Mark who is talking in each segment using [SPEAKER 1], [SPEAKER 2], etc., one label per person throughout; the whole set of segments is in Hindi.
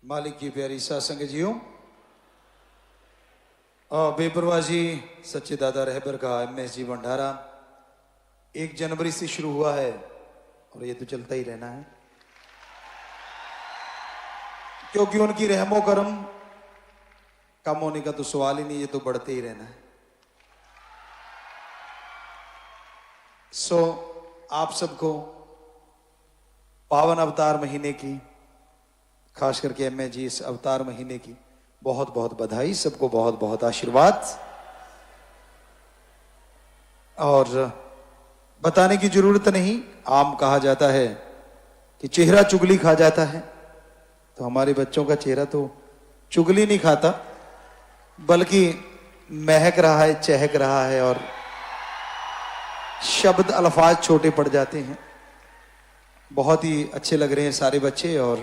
[SPEAKER 1] मालिक की प्यारी सासंग जियो और बेपरवाह जी सच्चे दादा रहबर का MS जी भंडारा 1 जनवरी से शुरू हुआ है और ये तो चलता ही रहना है, क्योंकि उनकी रहमो करम कम होने का तो सवाल ही नहीं, ये तो बढ़ते ही रहना है। आप सबको पावन अवतार महीने की, खास करके MS जी इस अवतार महीने की बहुत बहुत बधाई, सबको बहुत बहुत आशीर्वाद। और बताने की जरूरत नहीं, आम कहा जाता है कि चेहरा चुगली खा जाता है, तो हमारे बच्चों का चेहरा तो चुगली नहीं खाता बल्कि महक रहा है, चहक रहा है और शब्द अल्फाज छोटे पड़ जाते हैं। बहुत ही अच्छे लग रहे हैं सारे बच्चे, और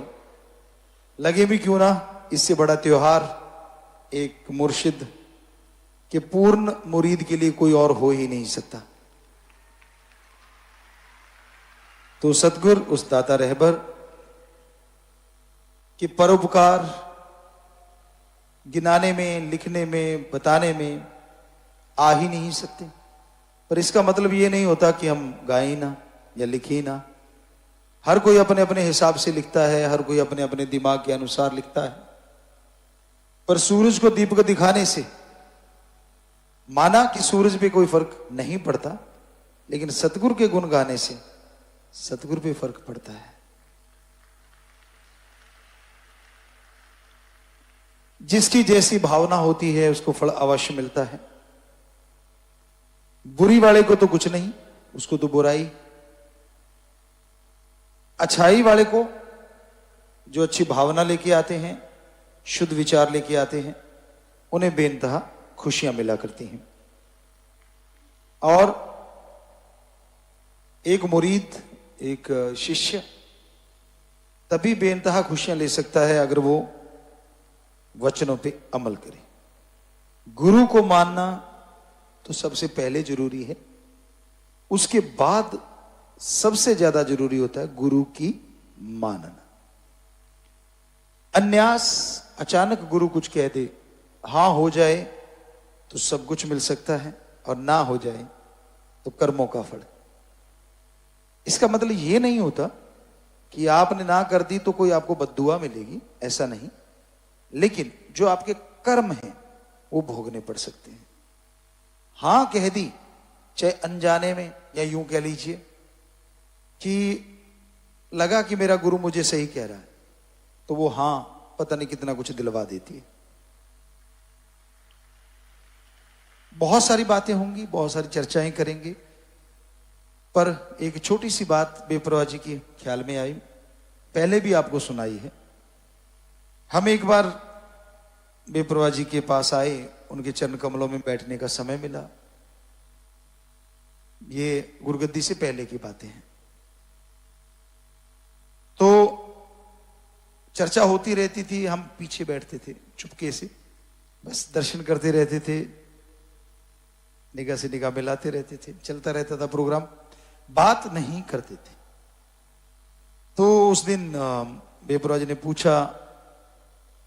[SPEAKER 1] लगे भी क्यों ना, इससे बड़ा त्योहार एक मुर्शिद के पूर्ण मुरीद के लिए कोई और हो ही नहीं सकता। तो सतगुर उस दाता रहबर के परोपकार गिनाने में, लिखने में, बताने में आ ही नहीं सकते। पर इसका मतलब ये नहीं होता कि हम गाएं ना या लिखें ना। हर कोई अपने अपने हिसाब से लिखता है, हर कोई अपने अपने दिमाग के अनुसार लिखता है। पर सूरज को दीपक दिखाने से माना कि सूरज पे कोई फर्क नहीं पड़ता, लेकिन सतगुरु के गुण गाने से सतगुरु पे फर्क पड़ता है। जिसकी जैसी भावना होती है उसको फल अवश्य मिलता है। बुरी वाले को तो कुछ नहीं, उसको तो बुराई। अच्छाई वाले को, जो अच्छी भावना लेके आते हैं, शुद्ध विचार लेके आते हैं, उन्हें बेनतहा खुशियां मिला करती हैं। और एक मुरीद, एक शिष्य तभी बेनतहा खुशियां ले सकता है अगर वो वचनों पे अमल करे। गुरु को मानना तो सबसे पहले जरूरी है, उसके बाद सबसे ज्यादा जरूरी होता है गुरु की मानना। अन्यास अचानक गुरु कुछ कह दे, हां हो जाए तो सब कुछ मिल सकता है, और ना हो जाए तो कर्मों का फल। इसका मतलब यह नहीं होता कि आपने ना कर दी तो कोई आपको बद्दुआ मिलेगी, ऐसा नहीं। लेकिन जो आपके कर्म हैं वो भोगने पड़ सकते हैं। हां कह दी, चाहे अनजाने में या यूं कह लीजिए कि लगा कि मेरा गुरु मुझे सही कह रहा है, तो वो हां पता नहीं कितना कुछ दिलवा देती है। बहुत सारी बातें होंगी, बहुत सारी चर्चाएं करेंगे, पर एक छोटी सी बात बेपरवाह जी के ख्याल में आई, पहले भी आपको सुनाई है। हम एक बार बेपरवाह जी के पास आए, उनके चरण कमलों में बैठने का समय मिला। ये गुरगद्दी से पहले की बातें हैं। तो चर्चा होती रहती थी, हम पीछे बैठते थे चुपके से, बस दर्शन करते रहते थे, निगाह से निगाह मिलाते रहते थे, चलता रहता था प्रोग्राम, बात नहीं करते थे। तो उस दिन बेपरवाह जी ने पूछा,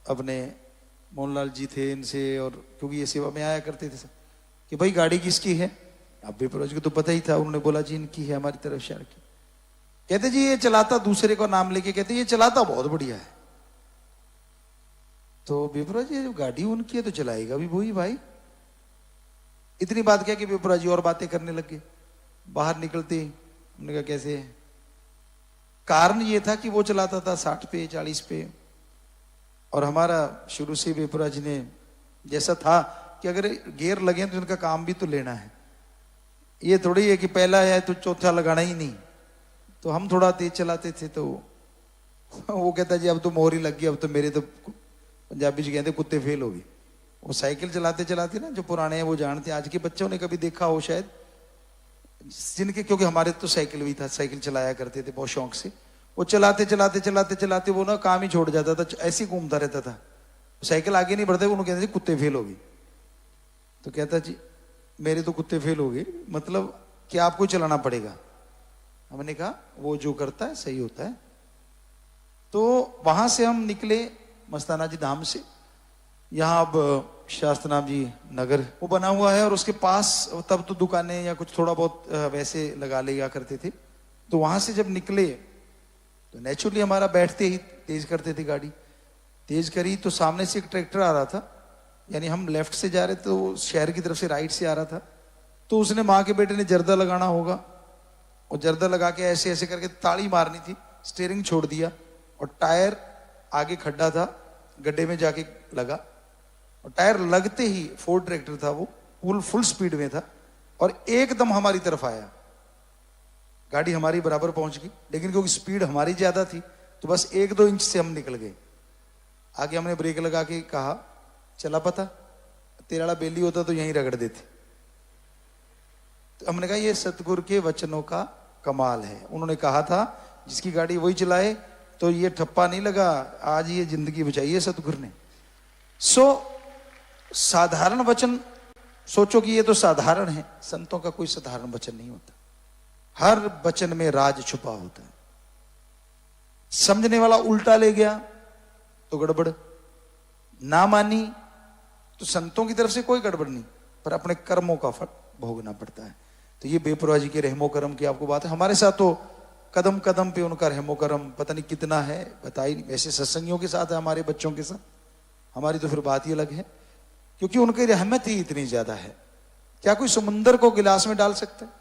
[SPEAKER 1] अपने मोहनलाल जी थे इनसे, और क्योंकि ये सेवा में आया करते थे, कि भाई गाड़ी किसकी है। अब बेपरवाह जी को तो पता ही था, उन्होंने बोला जी इनकी है, हमारी तरफ से की। कहते जी ये चलाता दूसरे का नाम लेके, कहते ये चलाता बहुत बढ़िया है। तो बेपरवाह जी गाड़ी उनकी है तो चलाएगा भी वही भाई। इतनी बात क्या कि बेपरवाह जी और बातें करने लगे। बाहर निकलते उन्होंने कहा कैसे है। कारण ये था कि वो चलाता था 60 पे 40 पे, और हमारा शुरू से बेपरवाह जी ने जैसा था कि अगर गियर लगे तो इनका काम भी तो लेना है। ये थोड़ी है कि पहला है तो चौथा लगाना ही नहीं। तो हम थोड़ा तेज चलाते थे, तो वो कहता जी अब तो मोहर ही लग गई, अब तो मेरे तो पंजाबी जी कहते कुत्ते फेल हो गए। वो साइकिल चलाते चलाते ना, जो पुराने हैं वो जानते, आज के बच्चों ने कभी देखा हो शायद, जिनके, क्योंकि हमारे तो साइकिल भी था, साइकिल चलाया करते थे बहुत शौक से। वो चलाते चलाते चलाते चलाते वो ना काम ही छोड़ जाता था, ऐसे ही घूमता रहता था, साइकिल आगे नहीं बढ़ता। उन्होंने कहते कुत्ते फेल हो गए। तो कहता जी मेरे तो कुत्ते फेल हो गए, मतलब कि आपको चलाना पड़ेगा। हमने कहा वो जो करता है सही होता है। तो वहां से हम निकले मस्ताना जी धाम से। यहाँ अब शास्त्रनाम जी नगर वो बना हुआ है, और उसके पास तब तो दुकानें या कुछ थोड़ा बहुत वैसे लगा लिया करते थे। तो वहां से जब निकले तो नेचुरली हमारा बैठते ही तेज करते थे गाड़ी। तेज करी तो सामने से एक ट्रैक्टर आ रहा था, यानी हम लेफ्ट से जा रहे थे तो शहर की तरफ से राइट से आ रहा था। तो उसने माँ के बेटे ने जर्दा लगाना होगा, और जर्दा लगा के ऐसे ऐसे करके ताड़ी मारनी थी, स्टीयरिंग छोड़ दिया और टायर आगे खड्डा था, गड्ढे में जाके लगा। और टायर लगते ही फोर्ड ट्रैक्टर था, वो फुल स्पीड में था और एकदम हमारी तरफ आया। गाड़ी हमारी बराबर पहुंच गई, लेकिन क्योंकि स्पीड हमारी ज्यादा थी तो बस 1-2 इंच से हम निकल गए। आगे हमने ब्रेक लगा के कहा, चला पता तेरा बेली होता तो यहीं रगड़ देते। तो हमने कहा ये सतगुरु के वचनों का कमाल है। उन्होंने कहा था जिसकी गाड़ी वही चलाए, तो ये ठप्पा नहीं लगा, आज ये जिंदगी बचाई है सतगुरु ने। साधारण वचन सोचो कि ये तो साधारण है, संतों का कोई साधारण वचन नहीं होता। हर वचन में राज छुपा होता है। समझने वाला उल्टा ले गया तो गड़बड़, ना मानी तो संतों की तरफ से कोई गड़बड़ नहीं, पर अपने कर्मों का फल भोगना पड़ता है। तो ये बेपरवाह जी के रहमो करम की आपको बात है। हमारे साथ तो कदम कदम पे उनका रहमो करम पता नहीं कितना है, बता ही नहीं। वैसे सत्संगियों के साथ है, हमारे बच्चों के साथ, हमारी तो फिर बात ही अलग है, क्योंकि उनकी रहमत ही इतनी ज्यादा है। क्या कोई समुंदर को गिलास में डाल सकता है?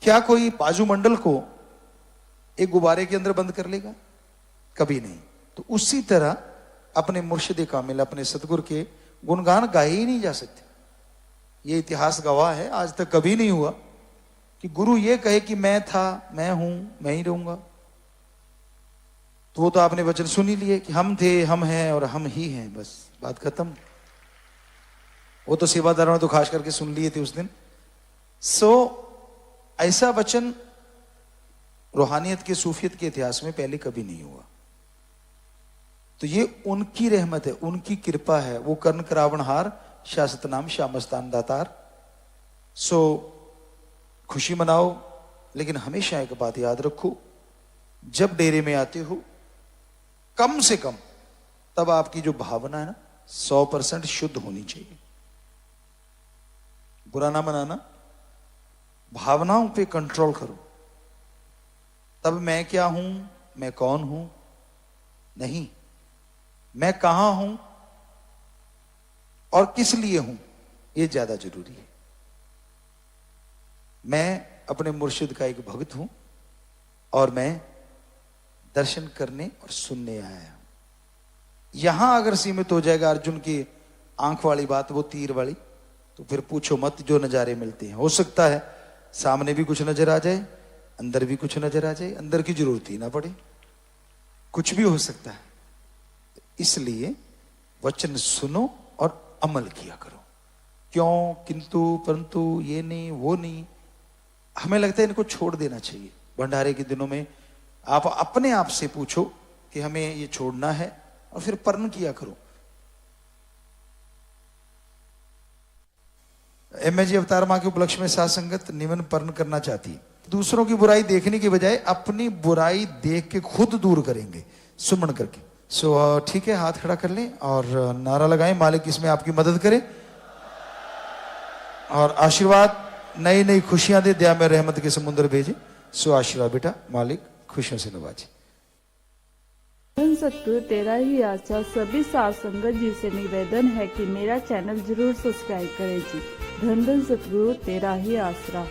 [SPEAKER 1] क्या कोई बाजू मंडल को एक गुब्बारे के अंदर बंद कर लेगा? कभी नहीं। तो उसी तरह अपने मुर्शिद कामिल, अपने सतगुरु के गुणगान गाए ही नहीं जा सकते। ये इतिहास गवाह है, आज तक कभी नहीं हुआ कि गुरु ये कहे कि मैं था, मैं हूं, मैं ही रहूंगा। तो वो तो आपने वचन सुन ही लिए कि हम थे, हम हैं और हम ही हैं, बस बात खत्म। वो तो सेवादारों ने तो खास करके सुन लिए थे उस दिन। ऐसा वचन रूहानियत के, सूफियत के इतिहास में पहले कभी नहीं हुआ। तो ये उनकी रहमत है, उनकी कृपा है। वो कर्ण करावणहार शासत नाम श्यामस्तान दातार। खुशी मनाओ, लेकिन हमेशा एक बात याद रखो, जब डेरे में आते हो कम से कम तब आपकी जो भावना है ना 100% शुद्ध होनी चाहिए। बुरा ना मनाना, भावनाओं पे कंट्रोल करो। तब मैं क्या हूं, मैं कौन हूं नहीं, मैं कहां हूं और किस लिए हूं, यह ज्यादा जरूरी है। मैं अपने मुर्शिद का एक भक्त हूं और मैं दर्शन करने और सुनने आया हूं। यहां अगर सीमित हो जाएगा अर्जुन की आंख वाली बात, वो तीर वाली, तो फिर पूछो मत जो नजारे मिलते हैं। हो सकता है सामने भी कुछ नजर आ जाए, अंदर भी कुछ नजर आ जाए, अंदर की जरूरत ही ना पड़े, कुछ भी हो सकता है। इसलिए वचन सुनो और अमल किया करो। क्यों, किंतु, परंतु, ये नहीं, वो नहीं, हमें लगता है इनको छोड़ देना चाहिए। भंडारे के दिनों में आप अपने आप से पूछो कि हमें ये छोड़ना है, और फिर पर्ण किया करो। एमएजी अवतार मां के उपलक्ष्य में साथ संगत निवन पर्ण करना चाहती है। दूसरों की बुराई देखने की बजाय अपनी बुराई देख के खुद दूर करेंगे, सुमन करके। ठीक है, हाथ खड़ा कर लें और नारा लगाएं, मालिक इसमें आपकी मदद करे और आशीर्वाद, नई नई खुशियां दे, दया में रहमत के समुद्र भेजे। आशीर्वाद बेटा, मालिक खुशियों से नवाजे।
[SPEAKER 2] धन सतगुरु तेरा ही आशा सभी साथ संगत जी से निवेदन है कि मेरा चैनल जरूर सब्सक्राइब करें जी। धन धन सतगुरु तेरा ही आसरा।